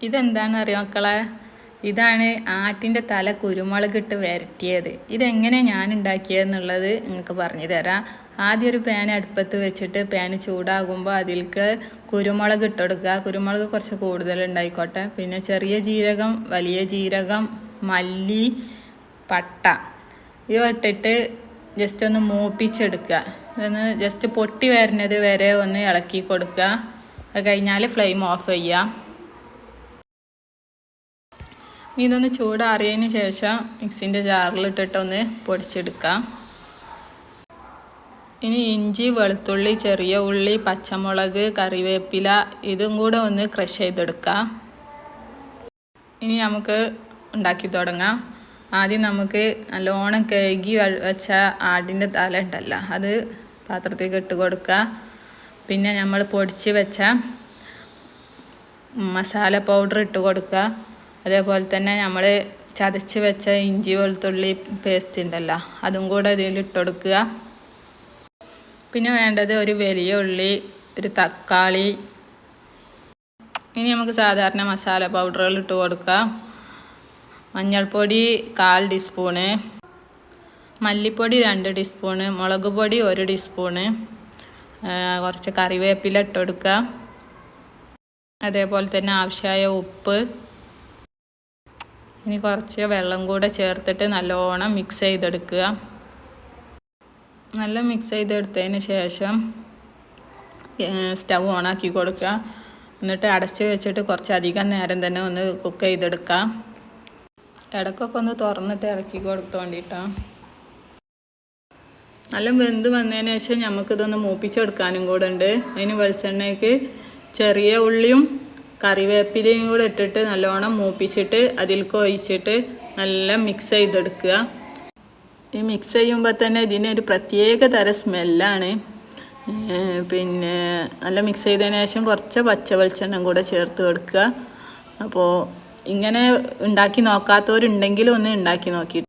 ഇതെന്താണെന്ന് അറിയോ മക്കളെ? ഇതാണ് ആട്ടിൻ്റെ തല കുരുമുളകിട്ട് വരട്ടിയത്. ഇതെങ്ങനെയാണ് ഞാൻ ഉണ്ടാക്കിയതെന്നുള്ളത് നിങ്ങൾക്ക് പറഞ്ഞു തരാം. ആദ്യം ഒരു പാൻ അടുപ്പത്ത് വെച്ചിട്ട് പാൻ ചൂടാകുമ്പോൾ അതിലേക്ക് കുരുമുളക് ഇട്ട് കൊടുക്കുക. കുരുമുളക് കുറച്ച് കൂടുതൽ ഉണ്ടായിക്കോട്ടെ. പിന്നെ ചെറിയ ജീരകം, വലിയ ജീരകം, മല്ലി, പട്ട ഇവ ഇട്ടിട്ട് ജസ്റ്റ് ഒന്ന് മൂപ്പിച്ചെടുക്കുക. ഇതൊന്ന് ജസ്റ്റ് പൊട്ടി വരുന്നത് വരെ ഒന്ന് ഇളക്കി കൊടുക്കുക. അത് കഴിഞ്ഞാൽ ഫ്ലെയിം ഓഫ് ചെയ്യുക. ഇതൊന്ന് ചൂടാറിയതിന് ശേഷം മിക്സിൻ്റെ ജാറിലിട്ടിട്ട് ഒന്ന് പൊടിച്ചെടുക്കാം. ഇനി ഇഞ്ചി, വെളുത്തുള്ളി, ചെറിയ ഉള്ളി, പച്ചമുളക്, കറിവേപ്പില ഇതും കൂടെ ഒന്ന് ക്രഷ് ചെയ്തെടുക്കാം. ഇനി നമുക്ക് ഉണ്ടാക്കി തുടങ്ങാം. ആദ്യം നമുക്ക് നല്ലോണം കഴുകി വെച്ച ആടിൻ്റെ തല ഉണ്ടല്ലോ, അത് പാത്രത്തേക്ക് ഇട്ട് കൊടുക്കുക. പിന്നെ നമ്മൾ പൊടിച്ച് വെച്ച മസാല പൗഡർ ഇട്ട് കൊടുക്കുക. അതേപോലെ തന്നെ നമ്മൾ ചതച്ച് വെച്ച ഇഞ്ചി വെളുത്തുള്ളി പേസ്റ്റ് ഉണ്ടല്ലോ, അതും കൂടെ ഇതിൽ ഇട്ട് കൊടുക്കുക. പിന്നെ വേണ്ടത് ഒരു വലിയ ഉള്ളി, ഒരു തക്കാളി. ഇനി നമുക്ക് സാധാരണ മസാല പൗഡറുകൾ ഇട്ട് കൊടുക്കുക. മഞ്ഞൾപ്പൊടി 1/4 ടീസ്പൂണ്, മല്ലിപ്പൊടി 2 ടീസ്പൂണ്, മുളക് പൊടി 1 ടീസ്പൂണ്, കുറച്ച് കറിവേപ്പില ഇട്ട് കൊടുക്കുക. അതേപോലെ തന്നെ ആവശ്യമായ ഉപ്പ്. ഇനി കുറച്ച് വെള്ളം കൂടെ ചേർത്തിട്ട് നല്ലോണം മിക്സ് ചെയ്തെടുക്കുക. നല്ല മിക്സ് ചെയ്തെടുത്തതിന് ശേഷം സ്റ്റവ് ഓണാക്കി കൊടുക്കുക. എന്നിട്ട് അടച്ച് വെച്ചിട്ട് കുറച്ചധികം നേരം തന്നെ ഒന്ന് കുക്ക് ചെയ്തെടുക്കാം. ഇടയ്ക്കൊക്കെ ഒന്ന് തുറന്നിട്ട് ഇറക്കി കൊടുത്തോണ്ടിട്ടാണ്. നല്ല വെന്ത് വന്നതിന് ശേഷം നമുക്കിതൊന്ന് മൂപ്പിച്ചെടുക്കാനും കൂടെ ഉണ്ട്. അതിന് വെളിച്ചെണ്ണയ്ക്ക് ചെറിയ ഉള്ളിയും കറിവേപ്പിലയും കൂടെ ഇട്ടിട്ട് നല്ലോണം മൂപ്പിച്ചിട്ട് അതിലേക്ക് ഒഴിച്ചിട്ട് നല്ല മിക്സ് ചെയ്തെടുക്കുക. ഈ മിക്സ് ചെയ്യുമ്പോൾ തന്നെ ഇതിനൊരു പ്രത്യേക തരം സ്മെല്ലാണ്. പിന്നെ നല്ല മിക്സ് ചെയ്തതിന് ശേഷം കുറച്ച് പച്ച വെളിച്ചെണ്ണ കൂടെ ചേർത്ത് കൊടുക്കുക. അപ്പോൾ ഇങ്ങനെ ഉണ്ടാക്കി നോക്കാത്തവരുണ്ടെങ്കിലും ഒന്ന് ഉണ്ടാക്കി നോക്കി.